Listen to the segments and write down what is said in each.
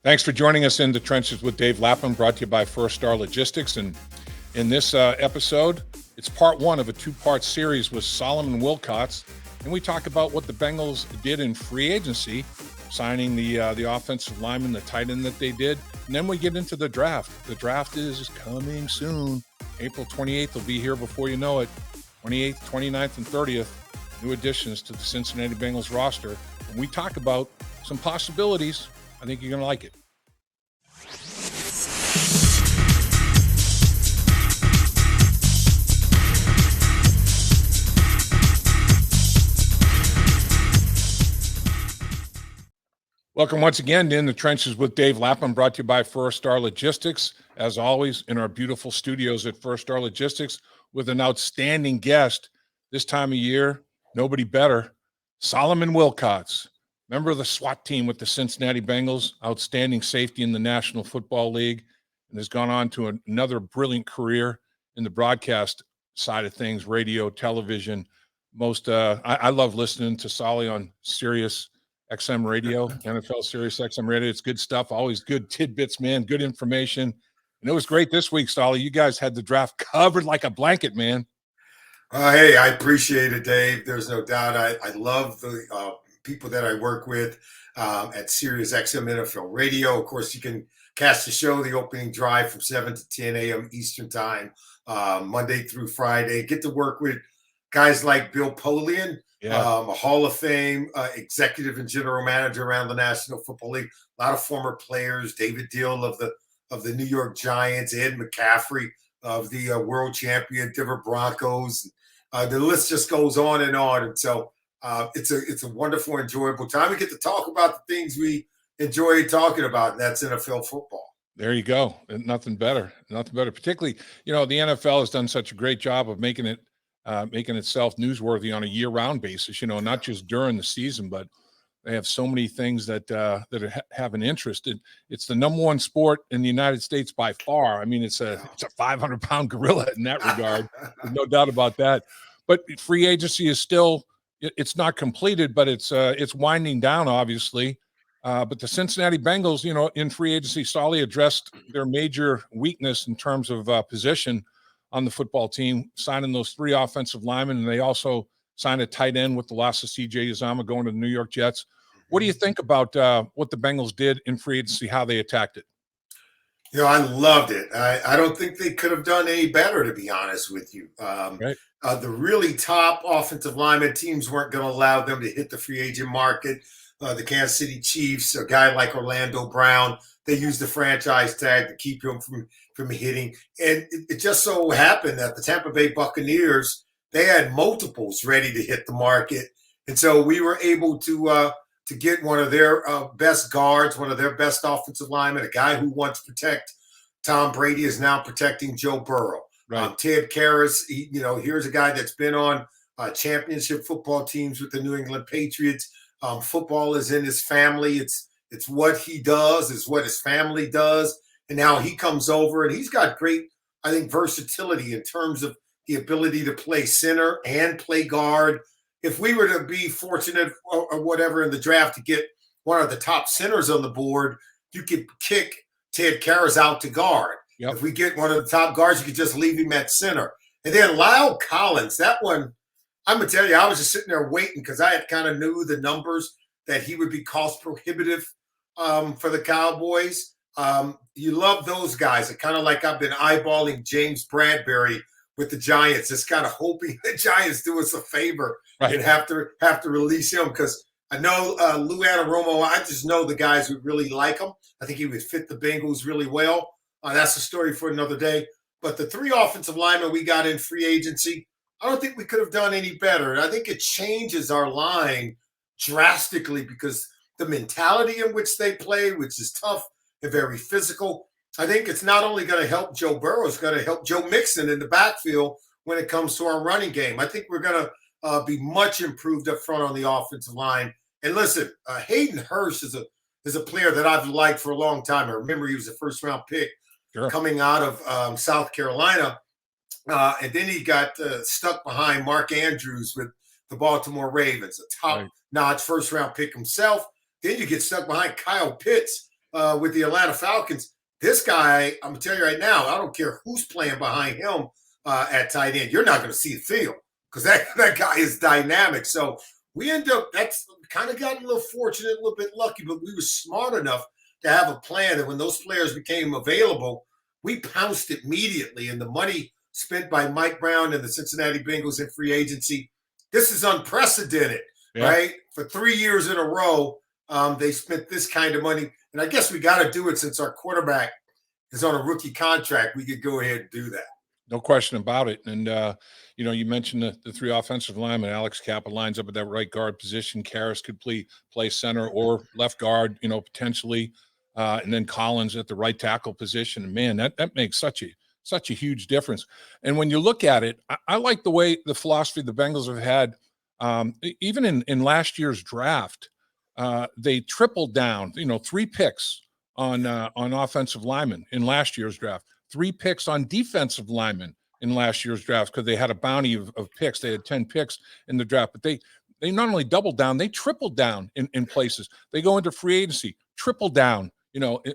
Thanks for joining us in the Trenches with Dave Lapham, brought to you by First Star Logistics. And in this episode, it's part one of a two-part series with Solomon Wilcots. And we talk about what the Bengals did in free agency, signing the offensive lineman, the tight end that they did. And then we get into the draft. The draft is coming soon. April 28th will be here before you know it. 28th, 29th, and 30th, new additions to the Cincinnati Bengals roster. And we talk about some possibilities. I think you're going to like it. Welcome once again to In the Trenches with Dave Lapham, brought to you by First Star Logistics. As always, in our beautiful studios at First Star Logistics with an outstanding guest this time of year, nobody better, Solomon Wilcots. Member of the SWAT team with the Cincinnati Bengals, outstanding safety in the National Football League, and has gone on to another brilliant career in the broadcast side of things, radio, television. I love listening to Solly on Sirius XM Radio, NFL Sirius XM Radio. It's good stuff, always good tidbits, man, good information. And it was great this week, Solly. You guys had the draft covered like a blanket, man. Hey, I appreciate it, Dave. There's no doubt. I love the people that I work with at Sirius XM NFL Radio. Of course, you can catch the show, the opening drive from 7 to 10 a.m. Eastern time, Monday through Friday. Get to work with guys like Bill Polian, a Hall of Fame executive and general manager around the National Football League. A lot of former players, David Deal of the New York Giants, Ed McCaffrey of the world champion Denver Broncos. The list just goes on. And so it's a wonderful, enjoyable time. We get to talk about the things we enjoy talking about, and that's NFL football. There you go. Nothing better. Particularly, the NFL has done such a great job of making itself newsworthy on a year-round basis. Not just during the season, but they have so many things that have an interest. It's the number one sport in the United States by far. I mean, it's a 500-pound gorilla in that regard. There's no doubt about that. But free agency is still, it's not completed, but it's winding down, obviously. But the Cincinnati Bengals, in free agency, Solly addressed their major weakness in terms of position on the football team, signing those 3 offensive linemen, and they also signed a tight end with the loss of C.J. Uzomah going to the New York Jets. What do you think about what the Bengals did in free agency, how they attacked it? I loved it. I don't think they could have done any better, to be honest with you. Right. The really top offensive linemen, teams weren't going to allow them to hit the free agent market. The Kansas City Chiefs, a guy like Orlando Brown, they used the franchise tag to keep him from hitting. And it just so happened that the Tampa Bay Buccaneers, they had multiples ready to hit the market. And so we were able to get one of their best guards, one of their best offensive linemen, a guy who wants to protect Tom Brady is now protecting Joe Burrow. Right. Ted Karras, here's a guy that's been on championship football teams with the New England Patriots. Football is in his family. It's what he does. It's what his family does. And now he comes over and he's got great, I think, versatility in terms of the ability to play center and play guard. If we were to be fortunate or whatever in the draft to get one of the top centers on the board, you could kick Ted Karras out to guard. Yep. If we get one of the top guards, you could just leave him at center. And then Lyle Collins, that one, I'm going to tell you, I was just sitting there waiting because I had kind of knew the numbers that he would be cost prohibitive for the Cowboys. You love those guys. It's kind of like I've been eyeballing James Bradbury with the Giants, just kind of hoping the Giants do us a favor and have to release him because I know Lou Anarumo, I just know the guys who really like him. I think he would fit the Bengals really well. That's a story for another day. But the 3 offensive linemen we got in free agency, I don't think we could have done any better. And I think it changes our line drastically because the mentality in which they play, which is tough and very physical, I think it's not only going to help Joe Burrow, it's going to help Joe Mixon in the backfield when it comes to our running game. I think we're going to be much improved up front on the offensive line. And listen, Hayden Hurst is a player that I've liked for a long time. I remember he was a first-round pick coming out of South Carolina. And then he got stuck behind Mark Andrews with the Baltimore Ravens, a top-notch first-round pick himself. Then you get stuck behind Kyle Pitts with the Atlanta Falcons. This guy, I'm going to tell you right now, I don't care who's playing behind him at tight end. You're not going to see the field because that guy is dynamic. So we end up, that's kind of got a little fortunate, a little bit lucky, but we were smart enough to have a plan that when those players became available, we pounced immediately. And the money spent by Mike Brown and the Cincinnati Bengals in free agency, this is unprecedented, right? For 3 years in a row, they spent this kind of money. And I guess we got to do it since our quarterback is on a rookie contract. We could go ahead and do that. No question about it. And, you mentioned the three offensive linemen. Alex Cappa lines up at that right guard position. Karras could play center or left guard, potentially. And then Collins at the right tackle position. And, man, that makes such a huge difference. And when you look at it, I like the way the philosophy the Bengals have had, even in last year's draft. They tripled down, 3 picks on offensive linemen in last year's draft, 3 picks on defensive linemen in last year's draft because they had a bounty of picks. They had 10 picks in the draft, but they not only doubled down, they tripled down in places. They go into free agency, triple down,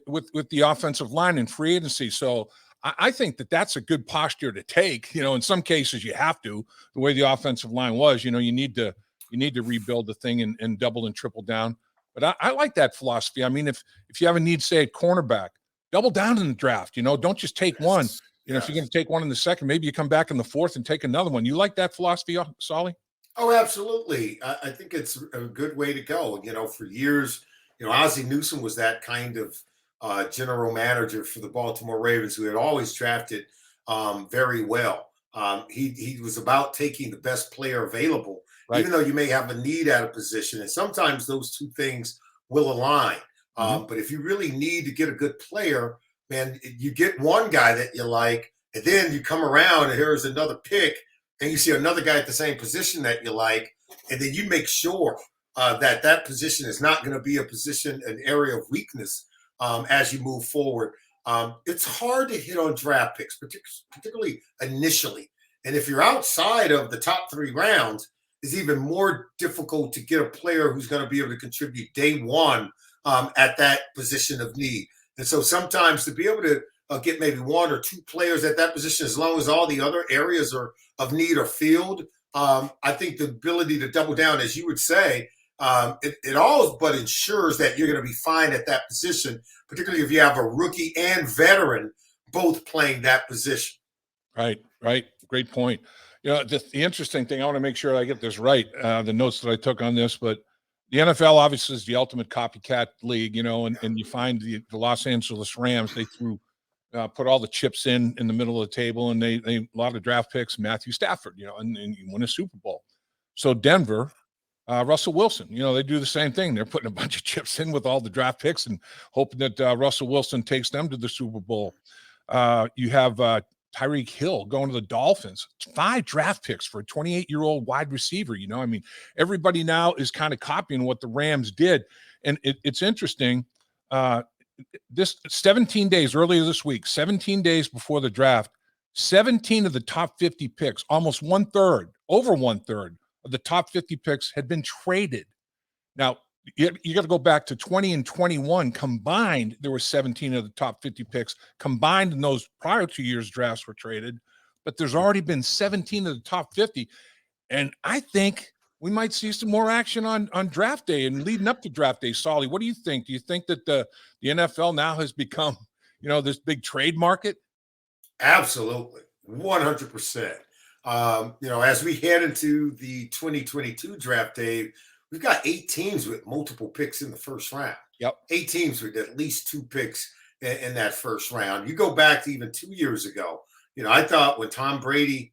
with the offensive line in free agency. So I think that's a good posture to take. In some cases you have to, the way the offensive line was, you need to rebuild the thing and double and triple down. But I like that philosophy. I mean, if you have a need, say, at cornerback, double down in the draft. Don't just take one. If you're going to take one in the second, maybe you come back in the fourth and take another one. You like that philosophy, Solly? Oh, absolutely. I think it's a good way to go. For years, Ozzie Newsome was that kind of general manager for the Baltimore Ravens who had always drafted very well. He was about taking the best player available. Right. Even though you may have a need at a position, and sometimes those two things will align. But if you really need to get a good player, man, you get one guy that you like, and then you come around and here's another pick, and you see another guy at the same position that you like, and then you make sure that position is not going to be an area of weakness as you move forward. It's hard to hit on draft picks, particularly initially. And if you're outside of the top 3 rounds, it's even more difficult to get a player who's going to be able to contribute day one at that position of need. And so sometimes to be able to get maybe 1 or 2 players at that position, as long as all the other areas of need are filled, I think the ability to double down, as you would say, it all but ensures that you're going to be fine at that position, particularly if you have a rookie and veteran both playing that position. Right. Great point. The interesting thing, I want to make sure I get this right, the notes that I took on this, but the NFL obviously is the ultimate copycat league, and you find the Los Angeles Rams, they put all the chips in the middle of the table, and they a lot of draft picks, Matthew Stafford, and you win a Super Bowl. So Denver, Russell Wilson, they do the same thing. They're putting a bunch of chips in with all the draft picks and hoping that Russell Wilson takes them to the Super Bowl. You have Tyreek Hill going to the Dolphins, 5 draft picks for a 28-year-old wide receiver. Everybody now is kind of copying what the Rams did. And it's interesting. This 17 days earlier this week, 17 days before the draft, 17 of the top 50 picks, almost over one third of the top 50 picks had been traded. Now, you got to go back to 20 and 21 combined. There were 17 of the top 50 picks combined in those prior 2 years drafts were traded, but there's already been 17 of the top 50. And I think we might see some more action on draft day and leading up to draft day. Solly, what do you think? Do you think that the NFL now has become, this big trade market? Absolutely. 100%. As we head into the 2022 draft day, we've got 8 teams with multiple picks in the first round. Yep. 8 teams with at least 2 picks in that first round. You go back to even 2 years ago. I thought when Tom Brady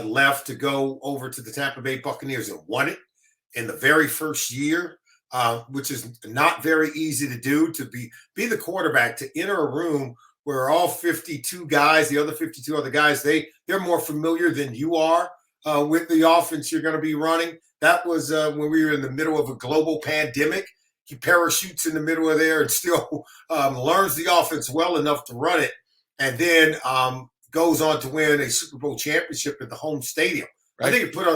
left to go over to the Tampa Bay Buccaneers and won it in the very first year, which is not very easy to do, to be the quarterback, to enter a room where all 52 guys, the other 52 other guys, they're more familiar than you are with the offense you're going to be running. That was when we were in the middle of a global pandemic. He parachutes in the middle of there and still learns the offense well enough to run it, and then goes on to win a Super Bowl championship at the home stadium. Right. I think it put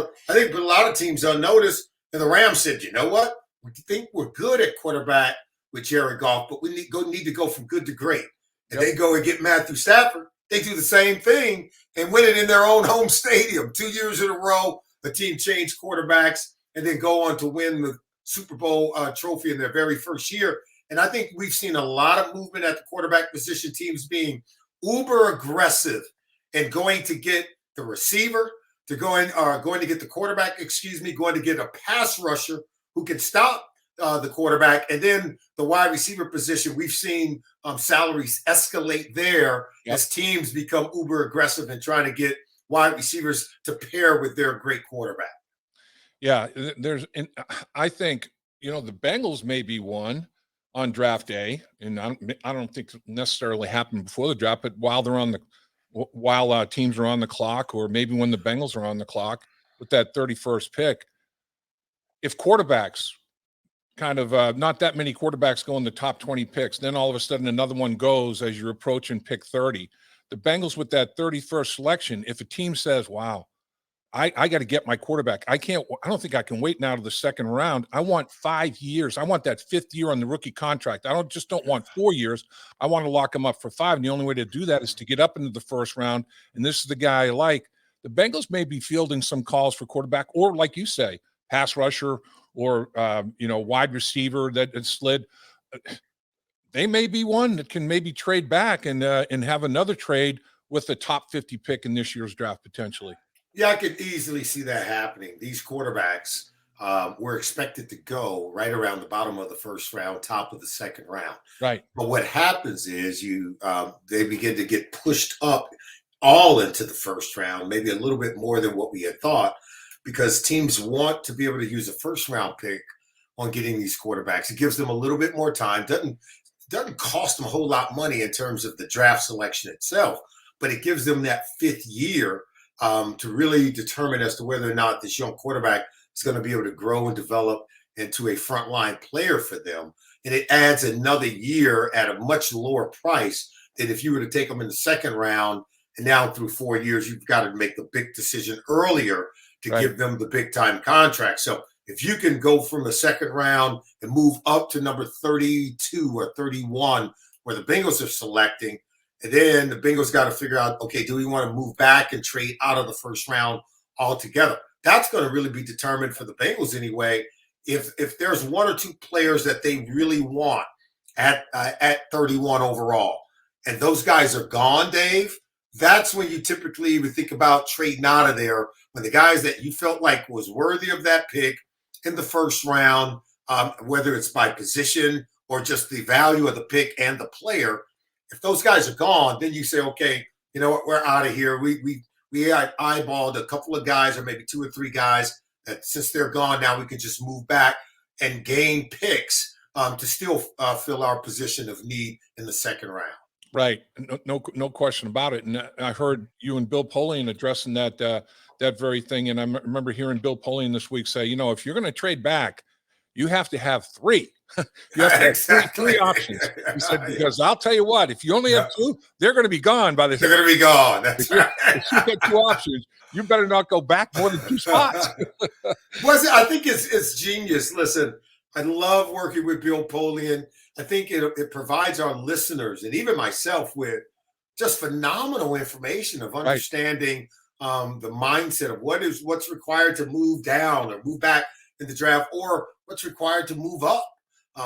a lot of teams on notice, and the Rams said, "You know what? We think we're good at quarterback. with Jared Goff, but we need to go from good to great. And Yep. they go and get Matthew Stafford. They do the same thing and win it in their own home stadium. 2 years in a row, the team changed quarterbacks and then go on to win the Super Bowl trophy in their very first year. And I think we've seen a lot of movement at the quarterback position, teams being uber aggressive and going to get the receiver, going to get the quarterback, going to get a pass rusher who can stop the quarterback. And then the wide receiver position, we've seen salaries escalate there as teams become uber aggressive and trying to get wide receivers to pair with their great quarterback. Yeah, and I think, the Bengals may be one on draft day, and I don't think it necessarily happened before the draft, but while teams are on the clock, or maybe when the Bengals are on the clock with that 31st pick, if quarterbacks kind of not that many quarterbacks go in the top 20 picks, then all of a sudden another one goes as you're approaching pick 30. The Bengals with that 31st selection, if a team says, wow, I got to get my quarterback. I don't think I can wait now to the second round. I want 5 years. I want that 5th year on the rookie contract. I don't want 4 years. I want to lock him up for 5. And the only way to do that is to get up into the first round. And this is the guy I like. The Bengals may be fielding some calls for quarterback, or like you say, pass rusher, or wide receiver that slid. They may be one that can maybe trade back and have another trade with the top 50 pick in this year's draft potentially. Yeah, I could easily see that happening. These quarterbacks were expected to go right around the bottom of the first round, top of the second round. Right. But what happens is they begin to get pushed up all into the first round, maybe a little bit more than what we had thought, because teams want to be able to use a first round pick on getting these quarterbacks. It gives them a little bit more time. Doesn't cost them a whole lot of money in terms of the draft selection itself, but it gives them that 5th year to really determine as to whether or not this young quarterback is going to be able to grow and develop into a frontline player for them. And it adds another year at a much lower price than if you were to take them in the second round. And now through 4 years, you've got to make the big decision earlier to give them the big time contract. So if you can go from the second round and move up to number 32 or 31, where the Bengals are selecting, and then the Bengals got to figure out, okay, do we want to move back and trade out of the first round altogether? That's going to really be determined for the Bengals anyway. If there's 1 or 2 players that they really want at 31 overall, and those guys are gone, Dave, that's when you typically would think about trading out of there, when the guys that you felt like was worthy of that pick in the first round, whether it's by position or just the value of the pick and the player. If those guys are gone, then you say, okay, you know what, we're out of here. We eyeballed a couple of guys, or maybe 2 or 3 guys, that since they're gone now, we can just move back and gain picks to still fill our position of need in the second round. Right. No question about it. And I heard you and Bill Polian addressing that very thing. And I remember hearing Bill Polian this week say, if you're going to trade back, you have to have 3. You have to have Exactly. three options. He said, because I'll tell you what, if you only have 2, they're going to be gone by the time. They're going to be gone. That's right. If you get 2 options, you better not go back more than 2 spots. I think it's genius. Listen, I love working with Bill Polian. I think it provides our listeners and even myself with just phenomenal information of understanding the mindset of what's required to move down or move back in the draft, or what's required to move up.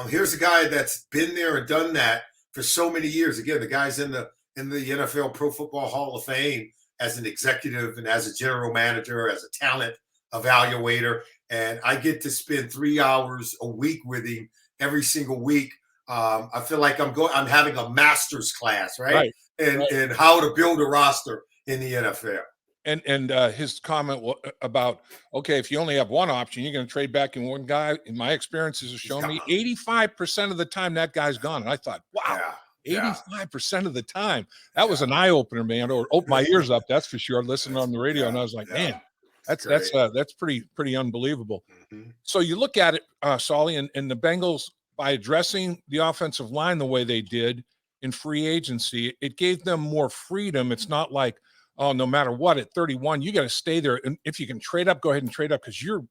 Here's a guy that's been there and done that for so many years. Again, the guy's in the NFL Pro Football Hall of Fame as an executive and as a general manager, as a talent evaluator. And I get to spend 3 hours a week with him every single week. I feel like I'm having a master's class, right? And how to build a roster in the NFL. And his comment about, okay, if you only have 1 option, you're going to trade back in 1 guy. In my experiences have shown me 85% of the time that guy's gone. And I thought, wow, 85% of the time. That was an eye opener, man. Or opened my ears up. That's for sure. Listening on the radio, and I was like, man, that's pretty unbelievable. Mm-hmm. So you look at it, Solly, and the Bengals, by addressing the offensive line the way they did in free agency, it gave them more freedom. It's not like, oh, no matter what, at 31, you got to stay there. And if you can trade up, go ahead and trade up, because you're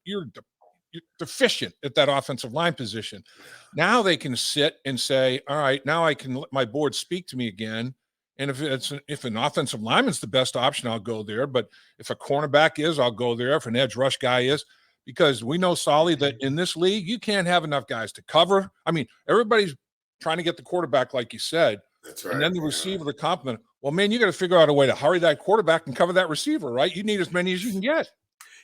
deficient at that offensive line position. Now they can sit and say, all right, now I can let my board speak to me again. And if an offensive lineman's the best option, I'll go there. But if a cornerback is, I'll go there. If an edge rush guy is, because we know, Solly, that in this league, you can't have enough guys to cover. I mean, everybody's trying to get the quarterback, like you said. That's right. And then the receiver, the compliment. Well, man, you got to figure out a way to hurry that quarterback and cover that receiver, right? You need as many as you can get.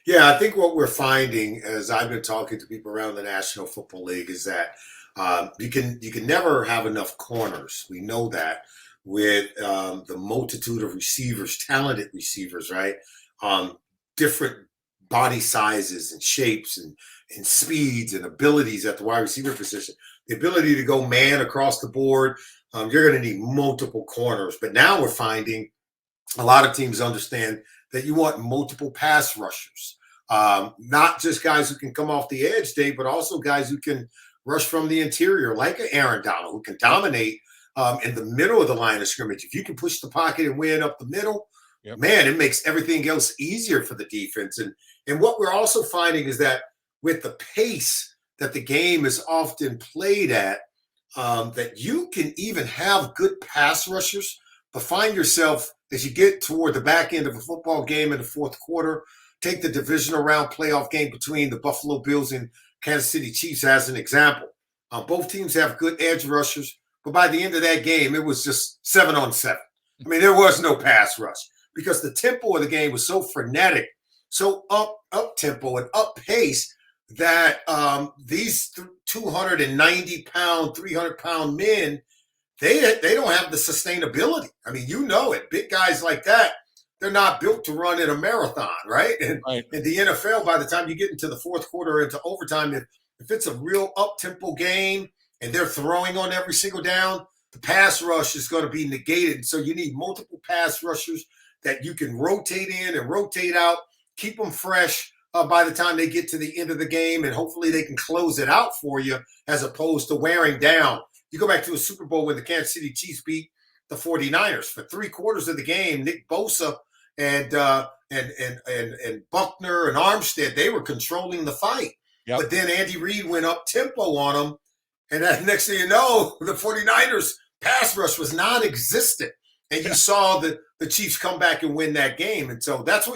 Yeah, I think what we're finding, as I've been talking to people around the National Football League, is that you can never have enough corners. We know that with the multitude of receivers, talented receivers, right? Different body sizes and shapes and speeds and abilities at the wide receiver position. The ability to go man across the board, you're going to need multiple corners. But now we're finding a lot of teams understand that you want multiple pass rushers, not just guys who can come off the edge, Dave, but also guys who can rush from the interior, like an Aaron Donald, who can dominate in the middle of the line of scrimmage. If you can push the pocket and win up the middle, man, it makes everything else easier for the defense. And what we're also finding is that with the pace that the game is often played at, that you can even have good pass rushers, but find yourself as you get toward the back end of a football game in the fourth quarter, take the divisional round playoff game between the Buffalo Bills and Kansas City Chiefs as an example. Both teams have good edge rushers, but by the end of that game, it was just 7-on-7. I mean, there was no pass rush because the tempo of the game was so frenetic, so up tempo and up pace that these 290-pound, 300-pound men, they don't have the sustainability. I mean, you know it. Big guys like that, they're not built to run in a marathon, right? And in the NFL, by the time you get into the fourth quarter, into overtime, if it's a real up-tempo game and they're throwing on every single down, the pass rush is going to be negated. So you need multiple pass rushers that you can rotate in and rotate out, keep them fresh by the time they get to the end of the game, and hopefully they can close it out for you as opposed to wearing down. You go back to a Super Bowl when the Kansas City Chiefs beat the 49ers. For 3/4 of the game, Nick Bosa and Buckner and Armstead, they were controlling the fight. Yep. But then Andy Reid went up tempo on them, and that next thing you know, the 49ers pass rush was non-existent. And you saw the Chiefs come back and win that game. And so that's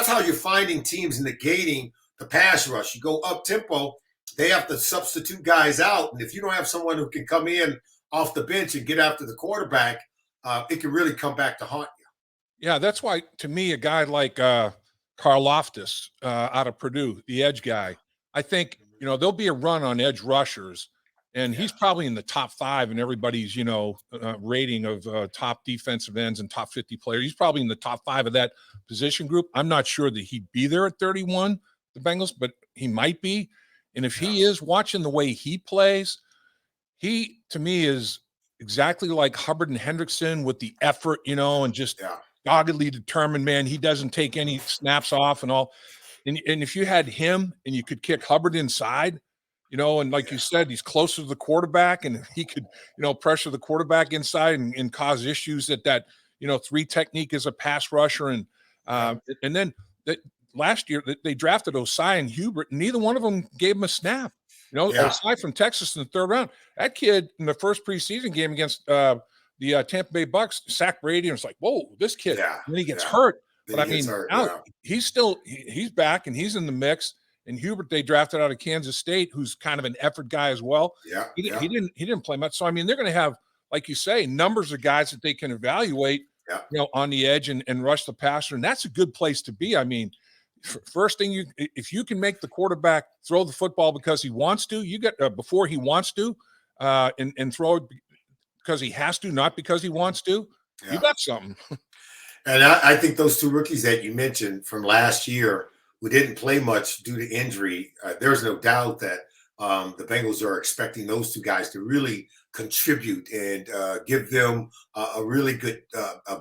how you're finding teams negating the pass rush. You go up tempo, they have to substitute guys out. And if you don't have someone who can come in off the bench and get after the quarterback, it can really come back to haunt you. Yeah, that's why, to me, a guy like Karlaftis out of Purdue, the edge guy, I think, there'll be a run on edge rushers, and he's probably in the top 5 in everybody's, rating of top defensive ends and top 50 players. He's probably in the top 5 of that position group. I'm not sure that he'd be there at 31, the Bengals, but he might be. And if he is, watching the way he plays, he, to me, is exactly like Hubbard and Hendrickson with the effort, and just doggedly determined, man. He doesn't take any snaps off and all. And if you had him and you could kick Hubbard inside, and like you said, he's closer to the quarterback, and he could, pressure the quarterback inside and cause issues that 3 technique as a pass rusher. And then last year they drafted Osai and Hubert, and neither one of them gave him a snap. Osai from Texas in the 3rd round. That kid in the first preseason game against the Tampa Bay Bucks sacked Brady, and it's like, whoa, this kid. And then he gets hurt. But I mean, he's back and he's in the mix. And Hubert, they drafted out of Kansas State, who's kind of an effort guy as well. He didn't play much. So I mean, they're going to have, like you say, numbers of guys that they can evaluate, on the edge and rush the passer, and that's a good place to be. I mean, first thing, if you can make the quarterback throw the football because he wants to, you get before he wants to, and throw it because he has to, not because he wants to. You got something. And I think those 2 rookies that you mentioned from last year, who didn't play much due to injury, there's no doubt that the Bengals are expecting those 2 guys to really contribute and give them a really good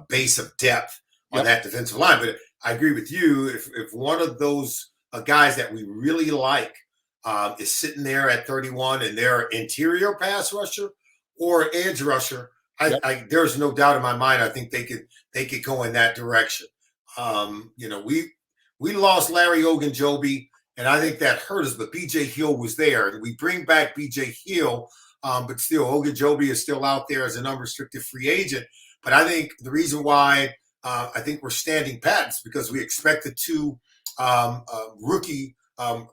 base of depth on that defensive line. But I agree with you. If one of those guys that we really like is sitting there at 31 and they're interior pass rusher or edge rusher, there's no doubt in my mind. I think they could go in that direction. We lost Larry Ogunjobi, and I think that hurt us. But B.J. Hill was there, and we bring back B.J. Hill, but still, Ogunjobi is still out there as an unrestricted free agent. But I think the reason why I think we're standing pat is because we expect the two rookie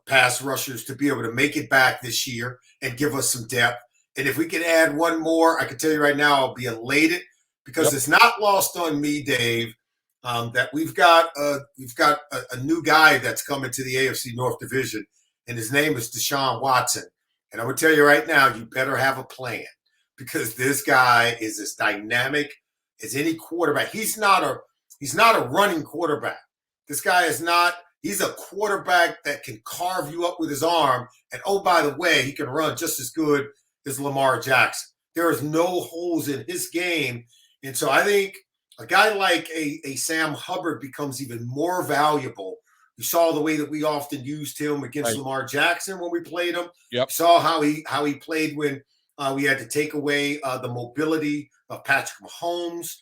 pass rushers to be able to make it back this year and give us some depth. And if we can add one more, I can tell you right now, I'll be elated, because it's not lost on me, Dave, that we've got a new guy that's coming to the AFC North Division, and his name is Deshawn Watson. And I'm going to tell you right now, you better have a plan, because this guy is as dynamic as any quarterback. He's not a running quarterback. This guy is not. He's a quarterback that can carve you up with his arm. And oh, by the way, he can run just as good as Lamar Jackson. There is no holes in his game. And so I think a guy like a Sam Hubbard becomes even more valuable. You saw the way that we often used him against Lamar Jackson when we played him. You saw how he played when we had to take away the mobility of Patrick Mahomes.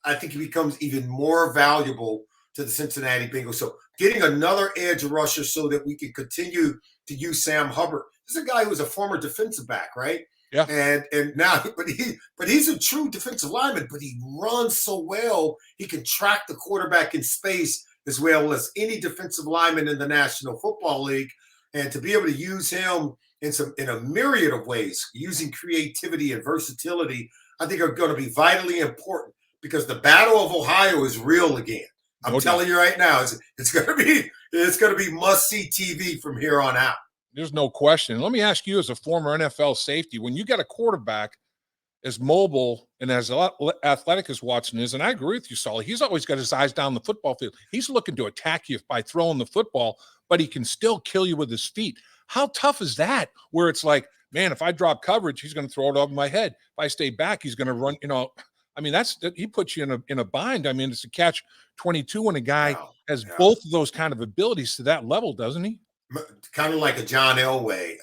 I think he becomes even more valuable to the Cincinnati Bengals. So getting another edge rusher so that we can continue to use Sam Hubbard. This is a guy who was a former defensive back, right? Yeah. And now, but he's a true defensive lineman, but he runs so well. He can track the quarterback in space as well as any defensive lineman in the National Football League. And to be able to use him in a myriad of ways, using creativity and versatility, I think are going to be vitally important, because the Battle of Ohio is real again. I'm telling you right now, it's going to be must-see TV from here on out. There's no question. Let me ask you, as a former NFL safety, when you got a quarterback as mobile and as athletic as Watson is, and I agree with you, Solly, he's always got his eyes down the football field. He's looking to attack you by throwing the football, but he can still kill you with his feet. How tough is that? Where it's like, man, if I drop coverage, he's going to throw it over my head. If I stay back, he's going to run, I mean, he puts you in a bind. I mean, it's a catch-22 when a guy has both of those kind of abilities to that level, doesn't he? Kind of like a John Elway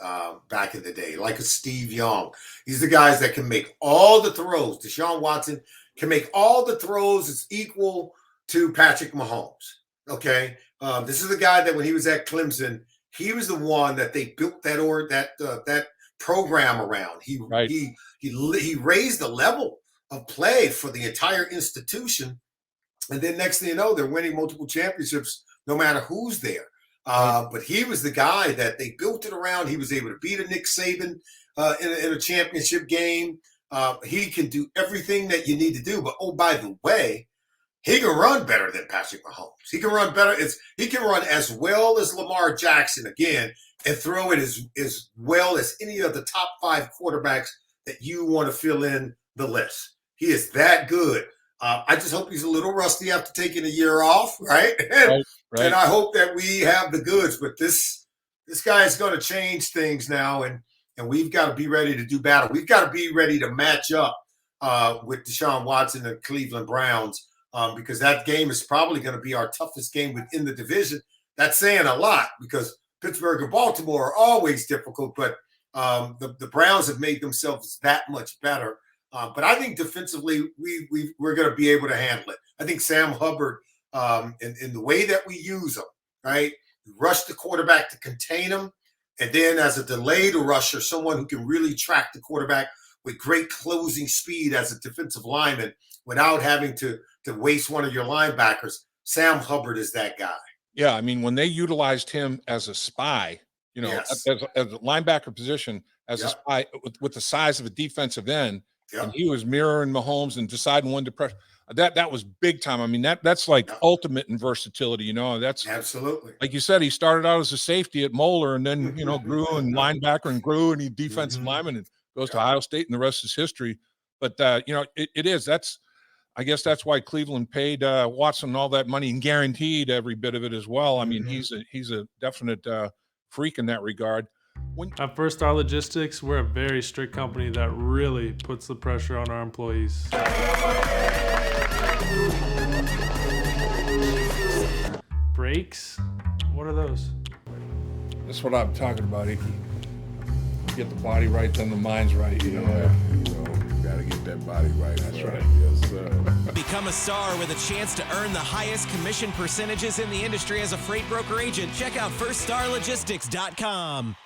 back in the day, like a Steve Young. These are the guys that can make all the throws. Deshaun Watson can make all the throws. It's equal to Patrick Mahomes. Okay, this is the guy that when he was at Clemson, he was the one that they built that program around. He raised the level of play for the entire institution, and then next thing you know, they're winning multiple championships, no matter who's there. But he was the guy that they built it around. He was able to beat a Nick Saban in a championship game. He can do everything that you need to do. But, oh, by the way, he can run better than Patrick Mahomes. He can run better. He can run as well as Lamar Jackson, again, and throw it as well as any of the top 5 quarterbacks that you want to fill in the list. He is that good. I just hope he's a little rusty after taking a year off, right? And I hope that we have the goods. But this guy is going to change things now, and we've got to be ready to do battle. We've got to be ready to match up with Deshaun Watson and Cleveland Browns, because that game is probably going to be our toughest game within the division. That's saying a lot, because Pittsburgh and Baltimore are always difficult, but the Browns have made themselves that much better. But I think defensively, we're going to be able to handle it. I think Sam Hubbard, in the way that we use him, right? Rush the quarterback to contain him, and then as a delayed rusher, someone who can really track the quarterback with great closing speed as a defensive lineman without having to waste one of your linebackers. Sam Hubbard is that guy. Yeah, I mean, when they utilized him as a spy, as a linebacker position, as a spy with the size of a defensive end, and he was mirroring Mahomes and deciding when to press. That was big time. I mean, that's like ultimate in versatility. That's absolutely, like you said. He started out as a safety at Moeller, and then grew and linebacker and grew, and he defensive lineman and goes to Ohio State, and the rest is history. But it is. I guess that's why Cleveland paid Watson all that money and guaranteed every bit of it as well. I mean, he's a definite freak in that regard. At First Star Logistics, we're a very strict company that really puts the pressure on our employees. Brakes? What are those? That's what I'm talking about, Icky. Get the body right, then the mind's right. Got to get that body right. That's right. Yes, sir. Become a star with a chance to earn the highest commission percentages in the industry as a freight broker agent. Check out firststarlogistics.com.